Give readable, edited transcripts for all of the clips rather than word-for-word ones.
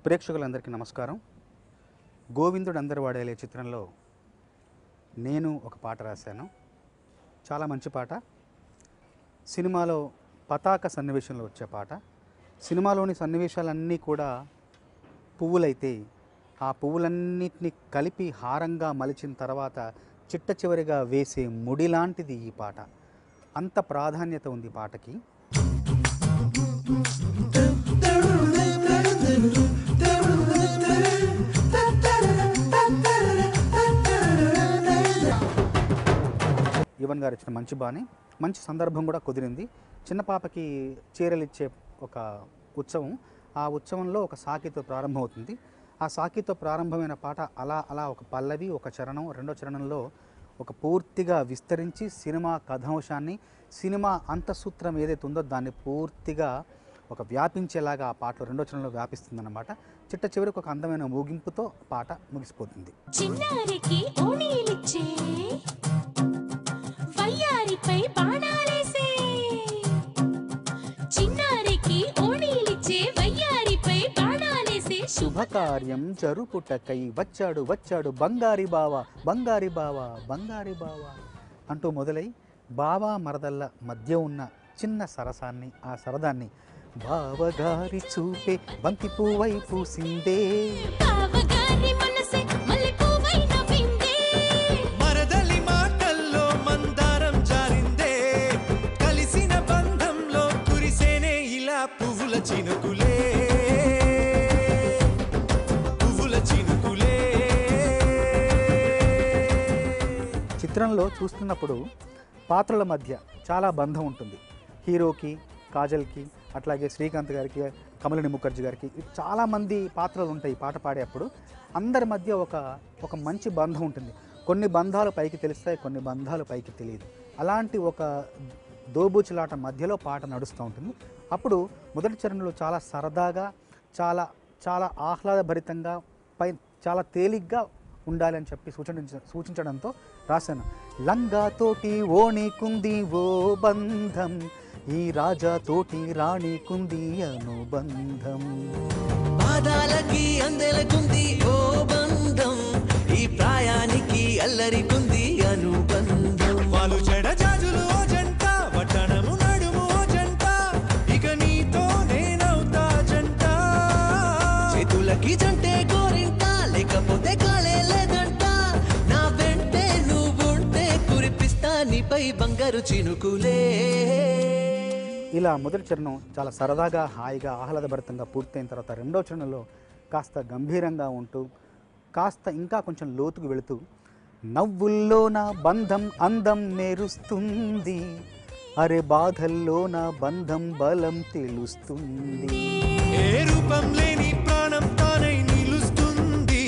ప్రేక్షకులందరికీ నమస్కారం. గోవిందుడు అందరి వాడేలే చిత్రంలో నేను ఒక పాట రాశాను. చాలా మంచి పాట. సినిమాలో పతాక సన్నివేశంలో వచ్చే పాట. సినిమాలోని సన్నివేశాలన్నీ కూడా పువ్వులైతే ఆ పువ్వులన్నిటిని కలిపి హారంగా మలిచిన తర్వాత చిట్ట చివరిగా వేసే ముడి లాంటిది ఈ పాట. అంత ప్రాధాన్యత ఉంది పాటకి. యువన్ గారు ఇచ్చిన మంచి బాణి, మంచి సందర్భం కూడా కుదిరింది. చిన్న పాపకి చీరలు ఇచ్చే ఒక ఉత్సవం, ఆ ఉత్సవంలో ఒక సాకితో ప్రారంభమవుతుంది. ఆ సాకితో ప్రారంభమైన పాట అలా అలా ఒక పల్లవి, ఒక చరణం, రెండో చరణంలో ఒక పూర్తిగా విస్తరించి సినిమా కథాంశాన్ని, సినిమా అంతఃసూత్రం ఏదైతే ఉందో దాన్ని పూర్తిగా ఒక వ్యాపించేలాగా ఆ పాటలో రెండో చరణంలో వ్యాపిస్తుందన్నమాట. చిట్ట చివరికి ఒక అందమైన ముగింపుతో పాట ముగిసిపోతుంది. చిన్నారికి ఓణీలిచ్చే వయ్యారిపై బాణాలేసే, చిన్నారికి ఓణీలిచ్చే వయ్యారిపై బాణాలేసే, శుభకార్యం జరుపుటకై వచ్చాడు వచ్చాడు బంగారి బావ బంగారి బావ బంగారి బావ అంటూ మొదలై బావా మరదళ్ళ మధ్య ఉన్న చిన్న సరసాన్ని, ఆ సరదాన్ని బావగారి చూపే బంతి పువ్వై పూసిందే, బావగారి మనసే మల్లెపువ్వై నవ్విందే, మరదలి మాటల్లో మందారం జారిందే, కలిసిన బంధంలో కురిసేనే ఇలా పువ్వుల చినుకులే, పువ్వుల చినుకులే. చిత్రంలో చూస్తున్నప్పుడు పాత్రల మధ్య చాలా బంధం ఉంటుంది. హీరోకి, కాజల్కి, అట్లాగే శ్రీకాంత్ గారికి, కమలిని ముఖర్జీ గారికి, చాలామంది పాత్రలు ఉంటాయి పాట పాడేటప్పుడు. అందరి మధ్య ఒక మంచి బంధం ఉంటుంది. కొన్ని బంధాలు పైకి తెలుస్తాయి, కొన్ని బంధాలు పైకి తెలియదు. అలాంటి ఒక దోబూచులాట మధ్యలో పాట నడుస్తూ ఉంటుంది. అప్పుడు మొదటి చరణంలో చాలా సరదాగా, చాలా చాలా ఆహ్లాదభరితంగా, చాలా తేలిగ్గా ఉండాలి అని చెప్పి సూచించడంతో రాశాను. లంగాతోటి ఓణికుంది ఓ బంధం, ఈ రాజాతోటి రాణికుంది అనుబంధం, పాదాలకి అందెలకుంది ఓ బంధం, ఈ ప్రాయానికి అల్లరికుంది అనుబంధం. వాళ్ళు చెడజాజులు ఓ జంట, వట్టణము నడుము ఓ జంట, ఇక నీతో నేనవుతా జంట, చేతులకి జంటే గోరింట, లేకపోతే కాలే లేదంట, నా వెంటే నువ్వుంటే కురిపిస్తా నీపై బంగారు చినుకులే. ఇలా మొదటి చరణం చాలా సరదాగా, హాయిగా, ఆహ్లాదభరితంగా పూర్తయిన తర్వాత రెండో చరణంలో కాస్త గంభీరంగా ఉంటూ, కాస్త ఇంకా కొంచెం లోతుకు వెళుతూ, నవ్వుల్లో నా బంధం అందం మెరుస్తుంది, అరే బాధల్లో నా బంధం బలం తెలుస్తుంది, ఏ రూపం లేని ప్రాణం తానై నిలుస్తుంది,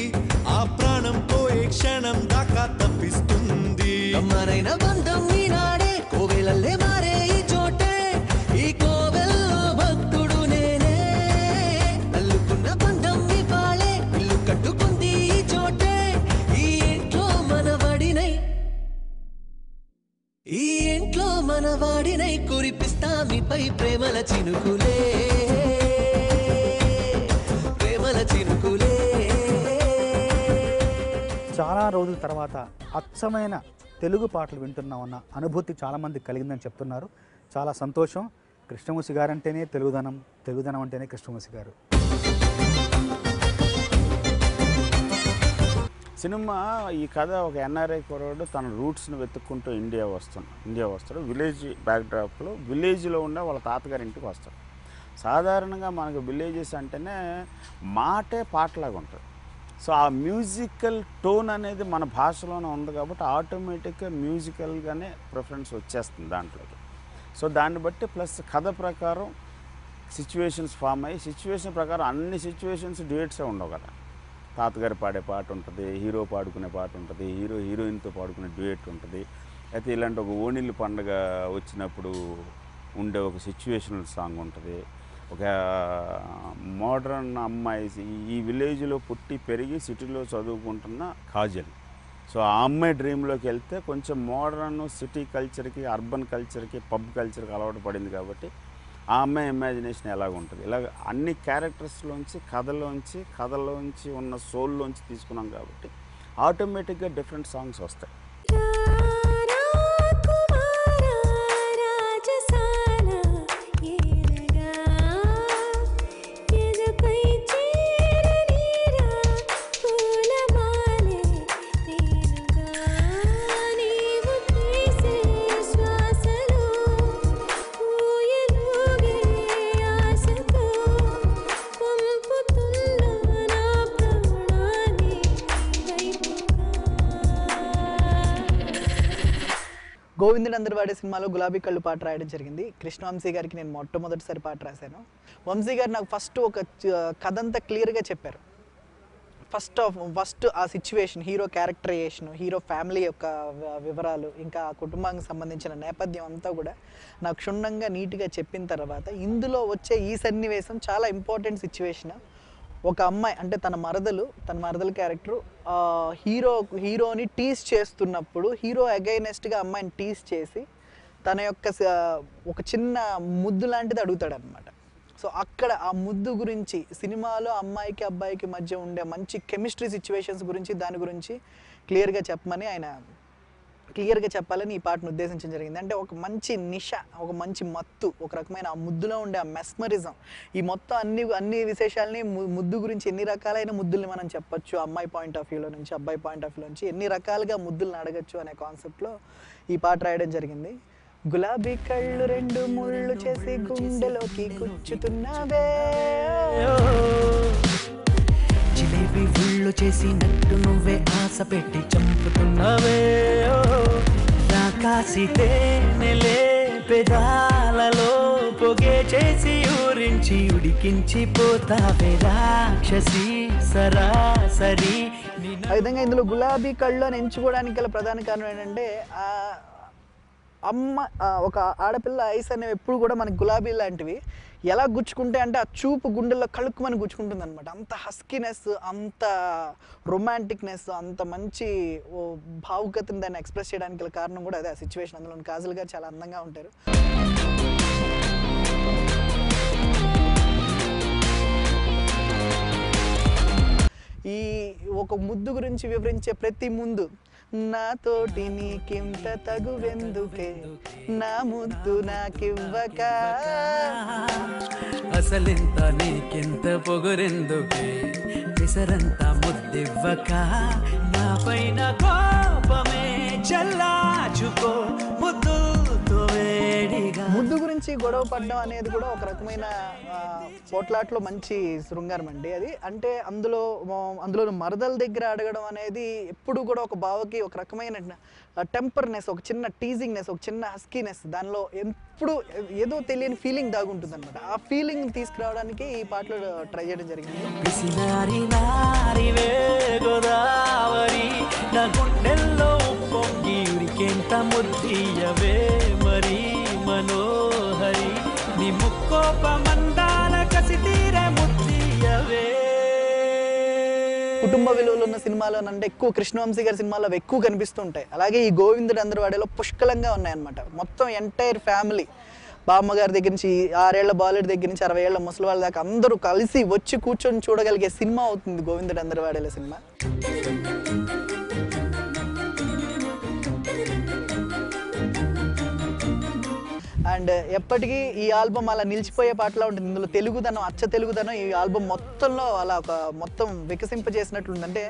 ఆ ప్రాణం పోయే క్షణం దాకా తప్పిస్తుంది. అమ్మరైన బంధం ఈనాడే కోవెలల్లే మారే ఈ చోటే, ఈ కోవెల్లో భక్తుడు నేనే, అల్లుకున్న బంధం ఈ పాలే, ఇల్లు కట్టుకుంది ఈ చోటే, ఈ ఇంట్లో మనవాడినై, ఈ ఇంట్లో మనవాడినై కురిపిస్తా మీపై ప్రేమల చినుకులే, ప్రేమల చినుకులే. చాలా రోజుల తర్వాత అచ్చమైన తెలుగు పాటలు వింటున్నామన్న అనుభూతి చాలామంది కలిగిందని చెప్తున్నారు. చాలా సంతోషం. కృష్ణమూర్తి గారు అంటేనే తెలుగుదనం, తెలుగుదనం అంటేనే కృష్ణమూర్తి గారు. సినిమా ఈ కథ ఒక ఎన్ఆర్ఐ కుర్రాడు తన రూట్స్ని వెతుక్కుంటూ ఇండియా వస్తాడు. విలేజ్ బ్యాక్డ్రాప్లో విలేజ్లో ఉన్న వాళ్ళ తాతగారి ఇంటికి వస్తాడు. సాధారణంగా మనకు విలేజెస్ అంటేనే మాటే పాటలాగా ఉంటుంది. సో ఆ మ్యూజికల్ టోన్ అనేది మన భాషలోనే ఉంది కాబట్టి ఆటోమేటిక్గా మ్యూజికల్గానే ప్రిఫరెన్స్ వచ్చేస్తుంది దాంట్లోకి. సో దాన్ని బట్టి ప్లస్ కథ ప్రకారం సిచ్యువేషన్స్ ఫామ్ అయ్యి, సిచ్యువేషన్ ప్రకారం అన్ని సిచ్యువేషన్స్ డ్యూయట్సే ఉండవు కదా. తాతగారు పాడే పాట ఉంటుంది, హీరో పాడుకునే పాట ఉంటుంది, హీరోయిన్తో పాడుకునే డ్యూయట్ ఉంటుంది. అయితే ఇలాంటి ఒక ఓణిల్లు పండుగ వచ్చినప్పుడు ఉండే ఒక సిచ్యువేషనల్ సాంగ్ ఉంటుంది. ఒక మోడ్రన్ అమ్మాయి, ఈ విలేజ్లో పుట్టి పెరిగి సిటీలో చదువుకుంటున్న కాజల్. సో ఆ అమ్మాయి డ్రీమ్లోకి వెళ్తే కొంచెం మోడ్రన్ సిటీ కల్చర్కి, అర్బన్ కల్చర్కి, పబ్ కల్చర్కి అలవాటు పడింది కాబట్టి ఆ అమ్మాయి ఇమాజినేషన్ ఎలాగ ఉంటుంది, ఇలాగ అన్ని క్యారెక్టర్స్లోంచి కథలోంచి ఉన్న సోల్లోంచి తీసుకున్నాం కాబట్టి ఆటోమేటిక్గా డిఫరెంట్ సాంగ్స్ వస్తాయి. గోవిందుడు అందరివాడే సినిమాలో గులాబీ కళ్ళు పాట రాయడం జరిగింది. కృష్ణవంశీ గారికి నేను మొట్టమొదటిసారి పాట రాశాను. వంశీ గారు నాకు ఫస్ట్ ఒక కథ అంతా క్లియర్గా చెప్పారు. ఫస్ట్ ఆ situation, hero characterization, hero family యొక్క వివరాలు, ఇంకా ఆ కుటుంబానికి సంబంధించిన నేపథ్యం అంతా కూడా నాకు క్షుణ్ణంగా నీట్గా చెప్పిన తర్వాత ఇందులో వచ్చే ఈ సన్నివేశం చాలా ఇంపార్టెంట్ సిచ్యువేషన్. ఒక అమ్మాయి అంటే తన మరదలు క్యారెక్టరు హీరోని టీస్ చేస్తున్నప్పుడు హీరో అగైనెస్ట్గా అమ్మాయిని టీస్ చేసి తన యొక్క ఒక చిన్న ముద్దు లాంటిది అడుగుతాడు అనమాట. సో అక్కడ ఆ ముద్దు గురించి, సినిమాలో అమ్మాయికి అబ్బాయికి మధ్య ఉండే మంచి కెమిస్ట్రీ సిచ్యువేషన్స్ గురించి, దాని గురించి క్లియర్గా చెప్పాలని ఈ పాటను ఉద్దేశించడం జరిగింది. అంటే ఒక మంచి నిష, ఒక మంచి మత్తు, ఒక రకమైన ఆ ముద్దులో ఉండే ఆ మెస్మరిజం, ఈ మొత్తం అన్ని విశేషాలని ముద్దు గురించి ఎన్ని రకాలైన ముద్దుల్ని మనం చెప్పొచ్చు, అమ్మాయి పాయింట్ ఆఫ్ వ్యూలో నుంచి, అబ్బాయి పాయింట్ ఆఫ్ వ్యూ నుంచి ఎన్ని రకాలుగా ముద్దులను అడగచ్చు అనే కాన్సెప్ట్లో ఈ పాట రాయడం జరిగింది. గులాబీ కళ్ళు రెండు ముళ్ళు చేసి గుండెలోకి గుచ్చుతున్నావే, జిలేబీ ఉళ్ళు చేసినట్టు నువ్వే ఆశ పెట్టి చంపుతున్నావే, రాకాసి తేనెలే పెదాలలో పొగే చేసి ఊరించి ఉడికించి పోతావే రాక్షసి సరాసరి. ఆ విధంగా ఇందులో గులాబీ కళ్ళు అని ఎంచుకోవడానికి గల ప్రధాన కారణం ఏంటంటే ఒక ఆడపిల్ల ఐస్ అనేవి ఎప్పుడు కూడా మనకి గులాబీ లాంటివి ఎలా గుచ్చుకుంటే అంటే ఆ చూపు గుండెల్లో కలుక్కుమని గుచ్చుకుంటుంది అనమాట. అంత హస్కీనెస్, అంత రొమాంటిక్నెస్, అంత మంచి భావుకతని దాన్ని ఎక్స్ప్రెస్ చేయడానికి గల కారణం కూడా అదే ఆ సిచ్యువేషన్. అందులో కాజల్ గారు చాలా అందంగా ఉంటారు. ఈ ఒక ముద్దు గురించి వివరించే ప్రతి ముందు నాతోటి నీకింత తగువెందుకే, నా ముద్దు నాకివ్వక, అసలింత నీకింత పొగరెందుకే, విసరంత ముద్దివ్వక, నా పైన కోపమే చల్లాచుకో ముద్దుతో వేడిగా. ముద్దు గురించి గొడవ పడడం అనేది కూడా ఒక రకమైన పోట్లాట్లో మంచి శృంగారం అండి అది. అంటే అందులో మరదల దగ్గర అడగడం అనేది ఎప్పుడు కూడా ఒక బావకి ఒక రకమైన టెంపర్నెస్, ఒక చిన్న టీజింగ్నెస్, ఒక చిన్న హస్కీనెస్, దానిలో ఎప్పుడు ఏదో తెలియని ఫీలింగ్ దాగుంటుంది అనమాట. ఆ ఫీలింగ్ తీసుకురావడానికి ఈ పాటలో ట్రై చేయడం జరిగింది. మనోహరి నీ ముక్కోపమందాల కసి తీరే ముద్దియవే. కుటుంబ విలువలు ఉన్న సినిమాలోనంటే ఎక్కువ కృష్ణవంశీ గారి సినిమాలో అవి ఎక్కువ కనిపిస్తుంటాయి. అలాగే ఈ గోవిందుడు అందరివాడేలో పుష్కలంగా ఉన్నాయన్నమాట. మొత్తం ఎంటైర్ ఫ్యామిలీ, బామ్మగారి దగ్గర నుంచి 6 ఏళ్ల బాలుడి దగ్గర నుంచి 60 ఏళ్ల ముసలి వాళ్ళ దాకా అందరూ కలిసి వచ్చి కూర్చొని చూడగలిగే సినిమా అవుతుంది గోవిందుడు అందరివాడేలో సినిమా. అండ్ ఎప్పటికీ ఈ ఆల్బమ్ అలా నిలిచిపోయే పాటలా ఉంటుంది. ఇందులో తెలుగుదనం, అచ్చ తెలుగుదనం ఈ ఆల్బమ్ మొత్తంలో అలా ఒక మొత్తం వికసింపజేసినట్లుంది. అంటే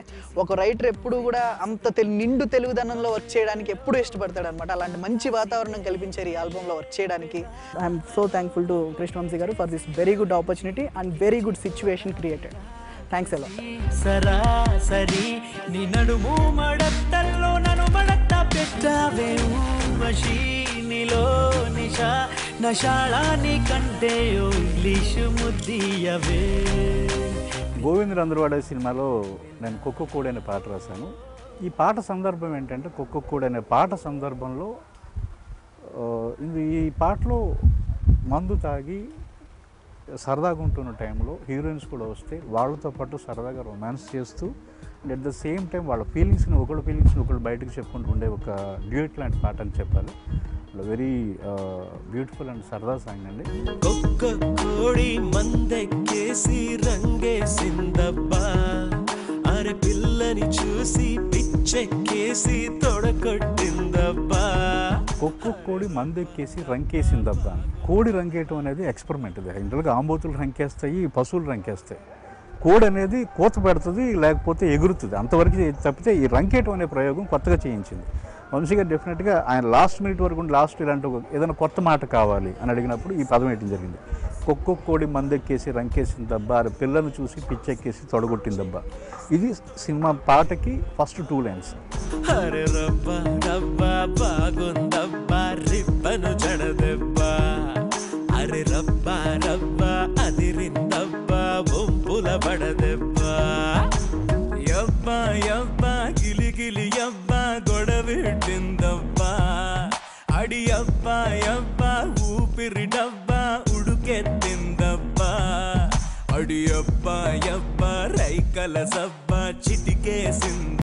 ఒక రైటర్ ఎప్పుడు కూడా అంత నిండు తెలుగుదనంలో వర్క్ చేయడానికి ఎప్పుడు ఇష్టపడతాడు అనమాట. అలాంటి మంచి వాతావరణం కల్పించారు ఈ ఆల్బంలో వర్క్ చేయడానికి. I'm so thankful to Krishna Vamsi గారు for this very good opportunity and very good situation created. Thanks ఎలా. సరాసరి నీ నడుము మడతల్లో నన్ను మడత పెట్టావే మషీనిలో నిషా నషాళాని కంటే ఇంగ్లీషు ముద్దియవే. గోవిందుడు అందరివాడే సినిమాలో నేను కుక్కకూడు అనే పాట రాశాను. ఈ పాట సందర్భం ఏంటంటే కుక్కకూడు అనే పాట సందర్భంలో ఈ పాటలో మందు తాగి సరదాగా ఉంటున్న టైంలో హీరోయిన్స్ కూడా వస్తే వాళ్ళతో పాటు సరదాగా రొమాన్స్ చేస్తూ and at the same time వాళ్ళ ఫీలింగ్స్ని ఒకళ్ళు బయటకు చెప్పుకుంటూ ఉండే ఒక డ్యూయట్ లాంటి పాట అని చెప్పాలి. వెరీ బ్యూటిఫుల్ అండ్ సరదా సాంగ్ అండి. కుక్క కోడి మందెక్కేసి రంగేసిందబ్బా, అరే పిల్లని చూసి పిచ్చెక్కేసి తొడకొట్టిందబ్బా. కుక్క కోడి మందెక్కేసి రంకేసిందబ్బా. కోడి రంకేయటం అనేది ఎక్స్పెరిమెంట్. ఇది జనరల్గా ఆంబోతులు రంకేస్తాయి, పశువులు రంకేస్తాయి. కోడి అనేది కూత పెడుతుంది, లేకపోతే ఎగురుతుంది, అంతవరకు తప్పితే ఈ రంకేయటం అనే ప్రయోగం కొత్తగా చేయించింది వంశీ గారు. డెఫినెట్గా ఆయన లాస్ట్ మినిట్ వరకు లాస్ట్ ఇలాంటి ఏదైనా కొత్త మాట కావాలి అని అడిగినప్పుడు ఈ పదం వేయటం జరిగింది. కుక్క కోడి మందెక్కేసి రంకేసిందబ్బా, పిల్లను చూసి పిచ్చెక్కేసి తొడగొట్టిందబ్బా. ఇది సినిమా పాటకి ఫస్ట్ 2 లైన్స్. అరే రబ్బా రబ్బా బాగుందబ్బా రిబ్బను జడదెబ్బా, అరే రబ్బా రబ్బా అదిరిందబ్బా వంపుల బడదెబ్బా. యబ్బా యబ్బా గిలిగిలి యబ్బా గొడవెట్టిందబ్బా, అడి యబ్బా యబ్బా ఊపిరి డబ్బా ఉడుకెత్తిందబ్బా, అడి యబ్బా యబ్బా రైకల సబ్బా చిటికేసింది.